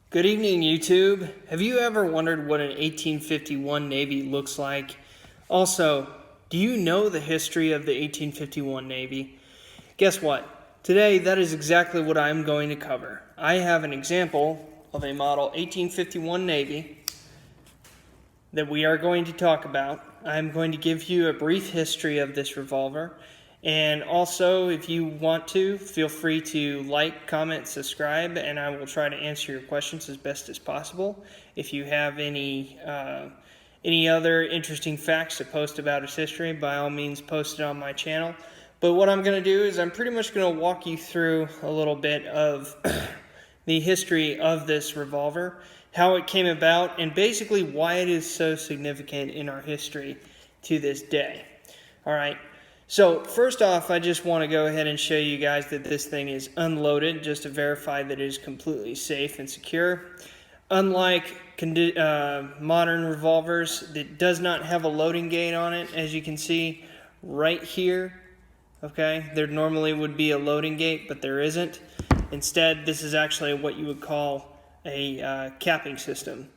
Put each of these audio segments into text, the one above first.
Good evening, YouTube. Have you ever wondered what an 1851 Navy looks like? Also, do you know the history of the 1851 Navy? Guess what? Today, that is exactly what I'm going to cover. I have an example of a model 1851 Navy that we are going to talk about. I'm going to give you a brief history of this revolver. And also, if you want to, feel free to like, comment, subscribe, and I will try to answer your questions as best as possible. If you have any other interesting facts to post about its history, by all means post it on my channel. But what I'm going to do is I'm pretty much going to walk you through a little bit of the history of this revolver, how it came about, and basically why it is so significant in our history to this day. All right. So first off, I just want to go ahead and show you guys that this thing is unloaded just to verify that it is completely safe and secure. Unlike modern revolvers, it does not have a loading gate on it, as you can see right here. Okay, there normally would be a loading gate, but there isn't. Instead, this is actually what you would call a capping system.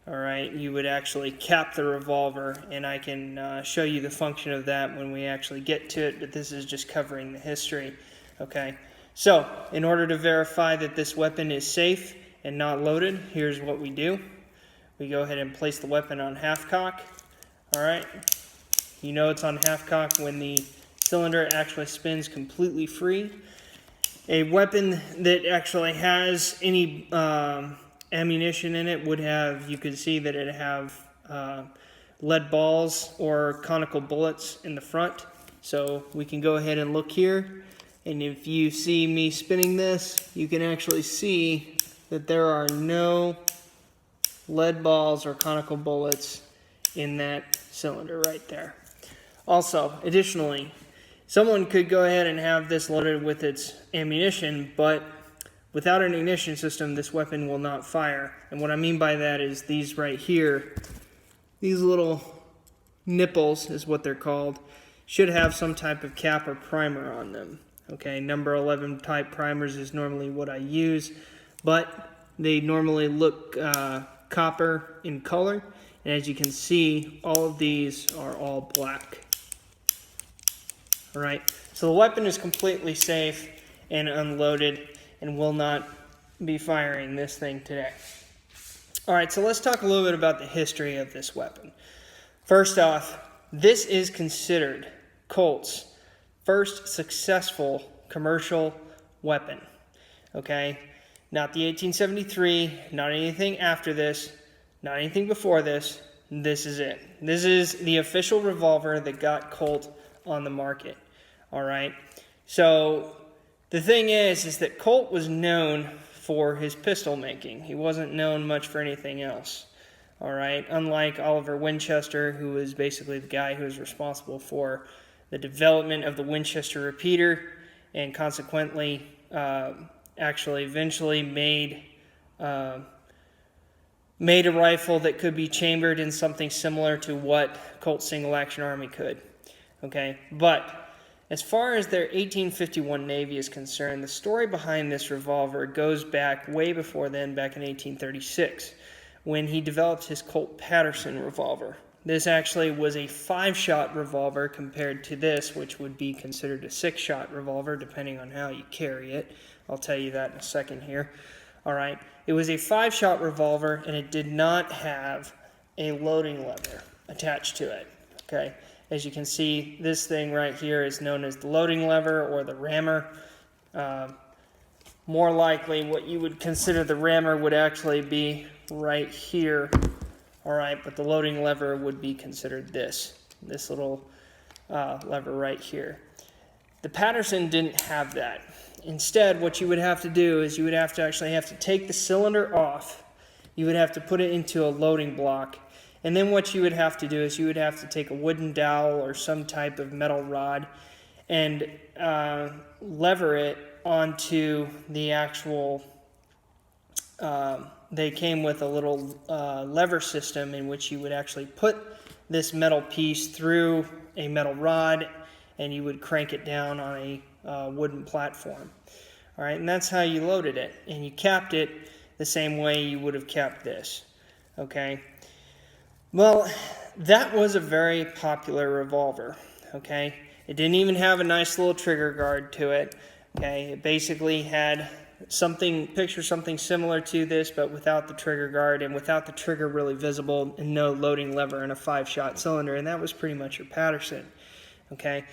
All right, you would actually cap the revolver, and I can show you the function of that when we actually get to it, but this is just covering the history. Okay, so in order to verify that this weapon is safe and not loaded, here's what we do. We go ahead and place the weapon on half cock. All right, you know it's on half cock when the cylinder actually spins completely free. A weapon that actually has any ammunition in it would have, you could see that it have lead balls or conical bullets in the front. So we can go ahead and look here, and if you see me spinning this, you can actually see that there are no lead balls or conical bullets in that cylinder right there. Also, additionally, someone could go ahead and have this loaded with its ammunition, but without an ignition system, this weapon will not fire. And what I mean by that is these right here, these little nipples is what they're called, should have some type of cap or primer on them. Okay, number 11 type primers is normally what I use, but they normally look copper in color. And as you can see, all of these are all black. All right, so the weapon is completely safe and unloaded, and will not be firing this thing today. All right, so let's talk a little bit about the history of this weapon. First off, this is considered Colt's first successful commercial weapon. Okay, not the 1873, not anything after this, not anything before this. This is it. This is the official revolver that got Colt on the market. All right, so the thing is that Colt was known for his pistol making. He wasn't known much for anything else. All right, unlike Oliver Winchester, who was basically the guy who was responsible for the development of the Winchester repeater, and consequently, actually eventually made a rifle that could be chambered in something similar to what Colt Single Action Army could. Okay, but as far as their 1851 Navy is concerned, the story behind this revolver goes back way before then, back in 1836, when he developed his Colt Patterson revolver. This actually was a 5-shot revolver compared to this, which would be considered a 6-shot revolver, depending on how you carry it. I'll tell you that in a second here. All right, it was a 5-shot revolver, and it did not have a loading lever attached to it. Okay. As you can see, this thing right here is known as the loading lever or the rammer. More likely, what you would consider the rammer would actually be right here. All right, but the loading lever would be considered this little lever right here. The Patterson didn't have that. Instead, what you would have to do is you would have to take the cylinder off. You would have to put it into a loading block. And then what you would have to do is you would have to take a wooden dowel or some type of metal rod and lever it onto the actual, they came with a little lever system in which you would actually put this metal piece through a metal rod, and you would crank it down on a wooden platform. All right, and that's how you loaded it. And you capped it the same way you would have kept this. Okay. Well, that was a very popular revolver. Okay. It didn't even have a nice little trigger guard to it. Okay. It basically had picture something similar to this, but without the trigger guard and without the trigger really visible, and no loading lever and a 5-shot cylinder, and that was pretty much your Patterson. Okay,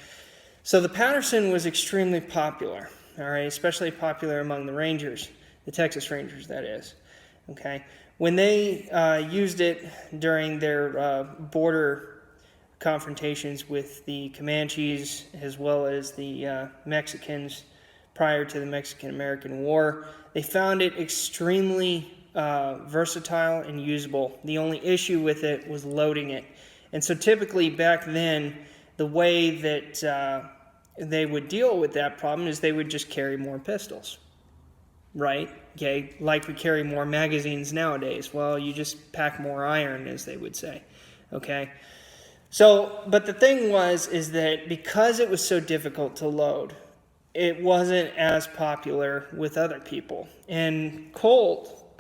so the Patterson was extremely popular, all right, especially popular among the Rangers, the Texas Rangers, that is. Okay, when they used it during their border confrontations with the Comanches as well as the Mexicans prior to the Mexican-American War, they found it extremely versatile and usable. The only issue with it was loading it. And so typically back then, the way that they would deal with that problem is they would just carry more pistols, right? Okay, like we carry more magazines nowadays. Well, you just pack more iron, as they would say, okay? So, but the thing is that because it was so difficult to load, it wasn't as popular with other people. And Colt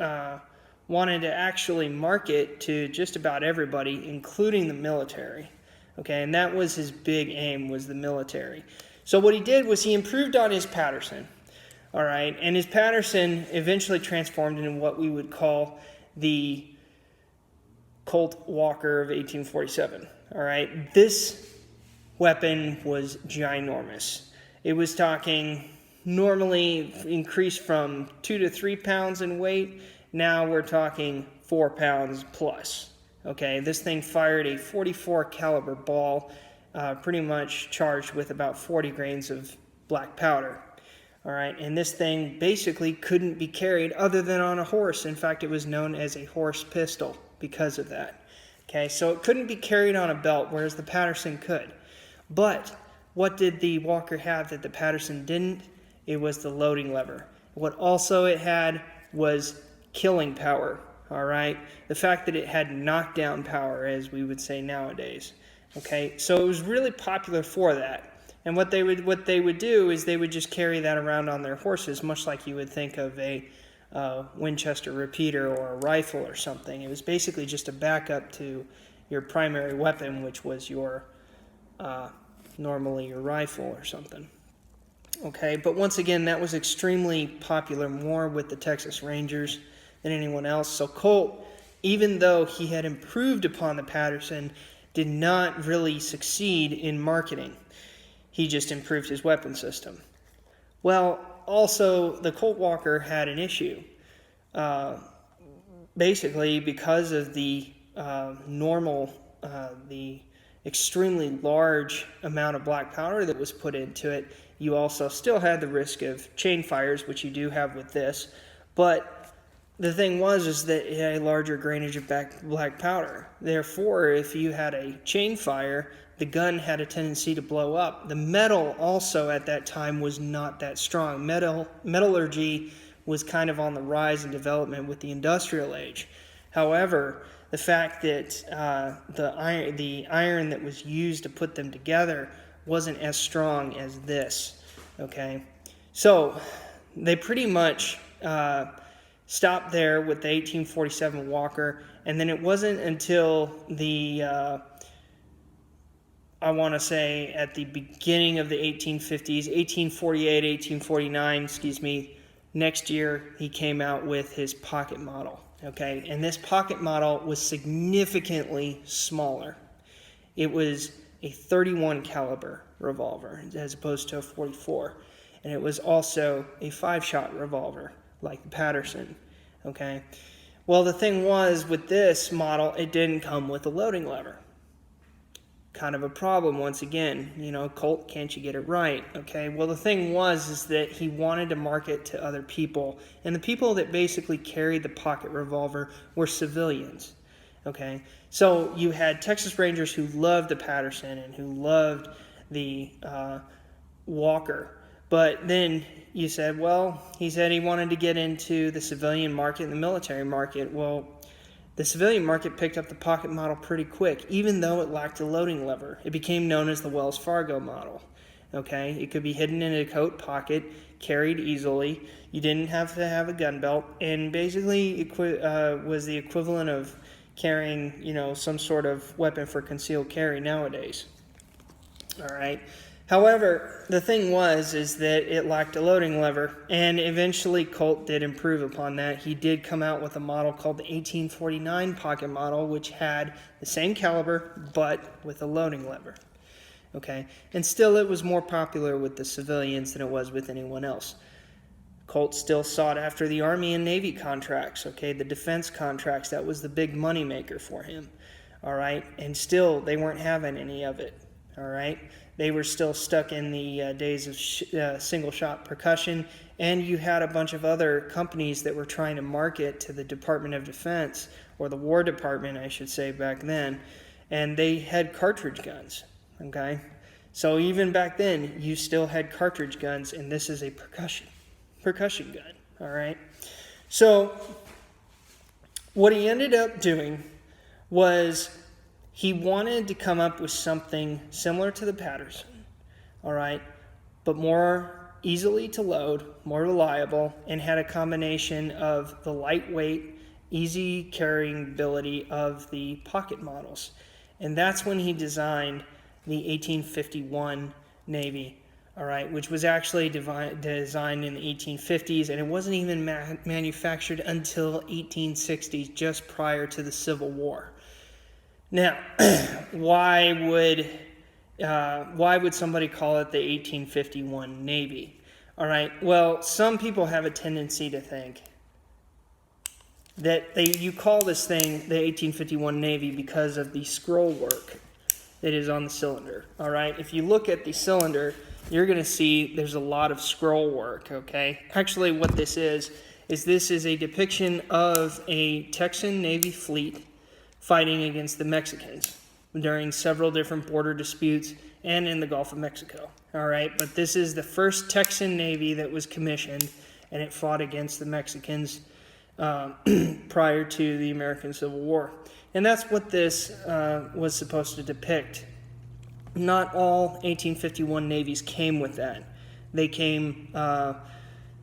wanted to actually market to just about everybody, including the military. Okay, and that was his big aim, was the military. So what he did was he improved on his Patterson. All right, and his Patterson eventually transformed into what we would call the Colt Walker of 1847. All right, this weapon was ginormous. It was talking normally increased from 2 to 3 pounds in weight. Now we're talking 4 pounds plus. Okay, this thing fired a .44 caliber ball, pretty much charged with about 40 grains of black powder. All right, and this thing basically couldn't be carried other than on a horse. In fact, it was known as a horse pistol because of that. Okay, so it couldn't be carried on a belt, whereas the Patterson could. But what did the Walker have that the Patterson didn't? It was the loading lever. What also it had was killing power, all right? The fact that it had knockdown power, as we would say nowadays, okay? So it was really popular for that. And what they would do is they would just carry that around on their horses, much like you would think of a Winchester repeater or a rifle or something. It was basically just a backup to your primary weapon, which was your normally your rifle or something. Okay, but once again, that was extremely popular, more with the Texas Rangers than anyone else. So Colt, even though he had improved upon the Patterson, did not really succeed in marketing. He just improved his weapon system. Well, also, the Colt Walker had an issue. Basically, because of the the extremely large amount of black powder that was put into it, you also still had the risk of chain fires, which you do have with this. But the thing is that it had a larger grainage of black powder. Therefore, if you had a chain fire, the gun had a tendency to blow up. The metal also at that time was not that strong. Metallurgy was kind of on the rise in development with the industrial age. However, the fact that the iron that was used to put them together wasn't as strong as this. Okay, so they pretty much stopped there with the 1847 Walker, and then it wasn't until the I want to say at the beginning of the 1850s, 1848, 1849, next year he came out with his pocket model. Okay, and this pocket model was significantly smaller. It was a 31 caliber revolver as opposed to a 44, and it was also a 5-shot revolver like the Patterson. Okay, well, the thing was with this model, it didn't come with a loading lever. Kind of a problem once again. You know, Colt, can't you get it right? Okay, well, the thing is that he wanted to market to other people, and the people that basically carried the pocket revolver were civilians. Okay, so you had Texas Rangers who loved the Patterson and who loved the Walker, but then you said, well, he said he wanted to get into the civilian market and the military market. Well, the civilian market picked up the pocket model pretty quick, even though it lacked a loading lever. It became known as the Wells Fargo model. Okay, it could be hidden in a coat pocket, carried easily. You didn't have to have a gun belt, and basically was the equivalent of carrying, some sort of weapon for concealed carry nowadays. All right. However, the thing is that it lacked a loading lever, and eventually Colt did improve upon that. He did come out with a model called the 1849 pocket model, which had the same caliber, but with a loading lever. Okay, and still it was more popular with the civilians than it was with anyone else. Colt still sought after the Army and Navy contracts, okay, the defense contracts. That was the big money maker for him, all right, and still they weren't having any of it, all right. They were still stuck in the days of single-shot percussion, and you had a bunch of other companies that were trying to market to the Department of Defense, or the War Department, I should say, back then, and they had cartridge guns. Okay, so even back then, you still had cartridge guns, and this is a percussion gun. All right. So what he ended up doing was he wanted to come up with something similar to the Patterson. All right, but more easily to load, more reliable, and had a combination of the lightweight, easy carrying ability of the pocket models, and that's when he designed the 1851 Navy, all right, which was actually designed in the 1850s, and it wasn't even manufactured until 1860s, just prior to the Civil War. Now, why would somebody call it the 1851 Navy? All right, well, some people have a tendency to think that you call this thing the 1851 Navy because of the scroll work that is on the cylinder. All right, if you look at the cylinder, you're going to see there's a lot of scroll work. Okay, actually what this is this is a depiction of a Texan Navy fleet fighting against the Mexicans during several different border disputes and in the Gulf of Mexico. All right, but this is the first Texan Navy that was commissioned, and it fought against the Mexicans prior to the American Civil War. And that's what this was supposed to depict. Not all 1851 navies came with that. They came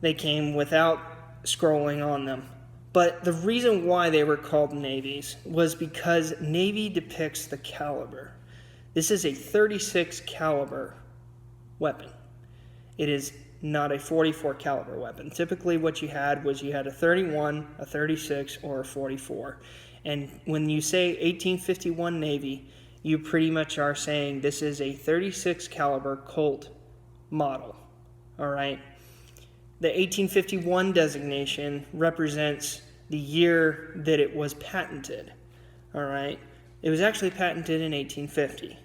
without scrolling on them. But the reason why they were called navies was because Navy depicts the caliber. This is a 36 caliber weapon. It is not a 44 caliber weapon. Typically what you had was you had a 31, a 36, or a 44. And when you say 1851 Navy, you pretty much are saying this is a 36 caliber Colt model. All right. The 1851 designation represents the year that it was patented. All right. It was actually patented in 1850.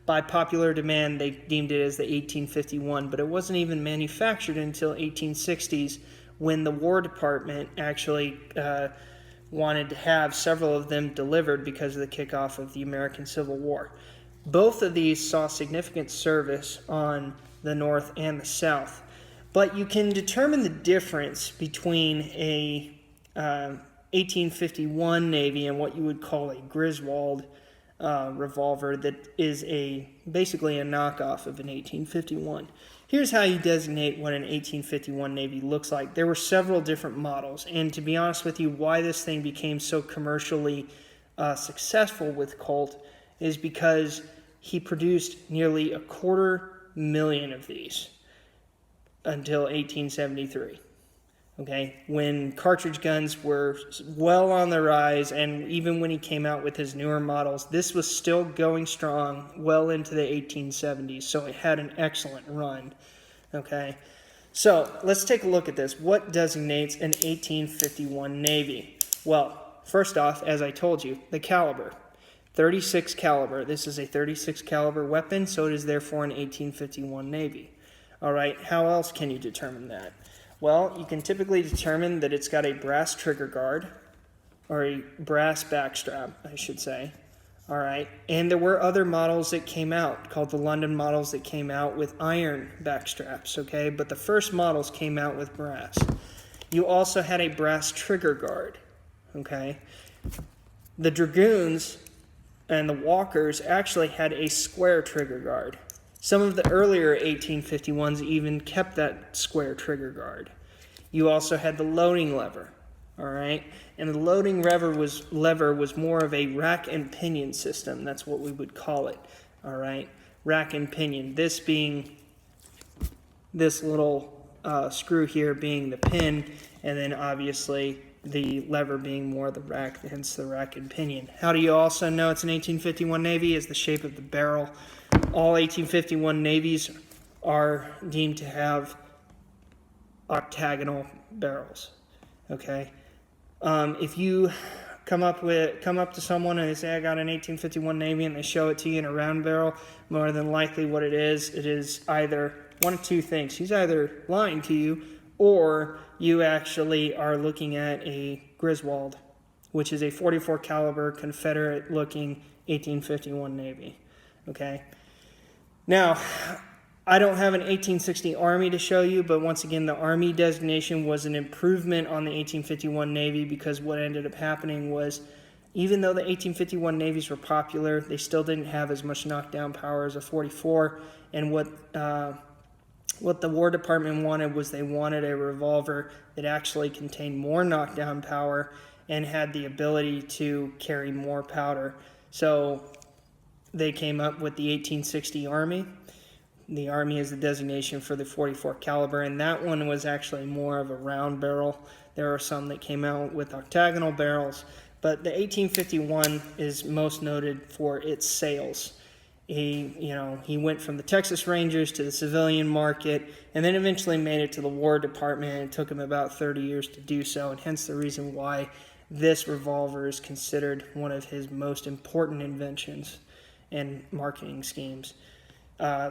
By popular demand, they deemed it as the 1851, but it wasn't even manufactured until 1860s, when the War Department actually wanted to have several of them delivered because of the kickoff of the American Civil War. Both of these saw significant service on the North and the South, but you can determine the difference between a 1851 Navy and what you would call a Griswold revolver that is basically a knockoff of an 1851. Here's how you designate what an 1851 Navy looks like. There were several different models, and to be honest with you, why this thing became so commercially successful with Colt is because he produced nearly 250,000 of these until 1873. Okay, when cartridge guns were well on the rise, and even when he came out with his newer models, this was still going strong well into the 1870s, so it had an excellent run. Okay, so let's take a look at this. What designates an 1851 Navy? Well, first off, as I told you, the caliber. 36 caliber. This is a 36 caliber weapon, so it is therefore an 1851 Navy. All right, how else can you determine that? Well, you can typically determine that it's got a brass trigger guard, or a brass backstrap, I should say. All right, and there were other models that came out, called the London models, that came out with iron backstraps, okay? But the first models came out with brass. You also had a brass trigger guard, okay? The Dragoons and the Walkers actually had a square trigger guard. Some of the earlier 1851s even kept that square trigger guard. You also had the loading lever, all right? And the loading lever was more of a rack and pinion system. That's what we would call it, all right? Rack and pinion. This being this little screw here being the pin, and then obviously the lever being more the rack, hence the rack and pinion. How do you also know it's an 1851 Navy? Is the shape of the barrel. All 1851 Navies are deemed to have octagonal barrels. Okay, if you come up to someone and they say, I got an 1851 Navy, and they show it to you in a round barrel, more than likely what it is either one of two things. He's either lying to you, or you actually are looking at a Griswold, which is a 44 caliber Confederate looking 1851 Navy. Okay. Now, I don't have an 1860 Army to show you, but once again, the Army designation was an improvement on the 1851 Navy, because what ended up happening was, even though the 1851 Navies were popular, they still didn't have as much knockdown power as a 44, and what the War Department wanted was they wanted a revolver that actually contained more knockdown power and had the ability to carry more powder. So they came up with the 1860 Army. The Army is the designation for the 44 caliber, and that one was actually more of a round barrel. There are some that came out with octagonal barrels, but the 1851 is most noted for its sales. He went from the Texas Rangers to the civilian market, and then eventually made it to the War Department. It took him about 30 years to do so, and hence the reason why this revolver is considered one of his most important inventions and marketing schemes.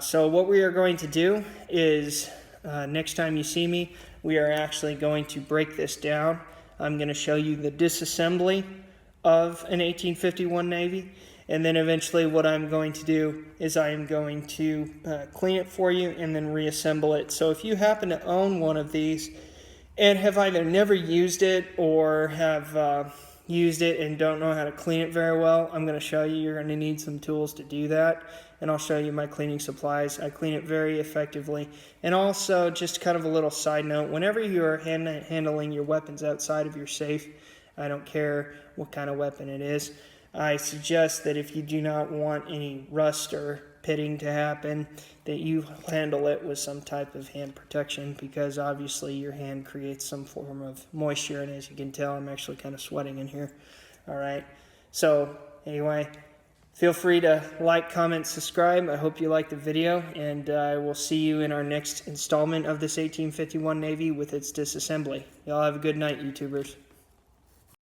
So what we are going to do is, next time you see me, we are actually going to break this down. I'm going to show you the disassembly of an 1851 Navy, and then eventually what I'm going to do is I am going to clean it for you and then reassemble it. So if you happen to own one of these and have either never used it or have used it and don't know how to clean it very well, I'm going to show you. You're going to need some tools to do that, and I'll show you my cleaning supplies. I clean it very effectively. And also, just kind of a little side note, whenever you are handling your weapons outside of your safe, I don't care what kind of weapon it is, I suggest that if you do not want any rust or pitting to happen, that you handle it with some type of hand protection, because obviously your hand creates some form of moisture, and as you can tell, I'm actually kind of sweating in here. All right, so anyway, feel free to like, comment, subscribe. I hope you liked the video, and I will see you in our next installment of this 1851 Navy with its disassembly. Y'all have a good night, YouTubers.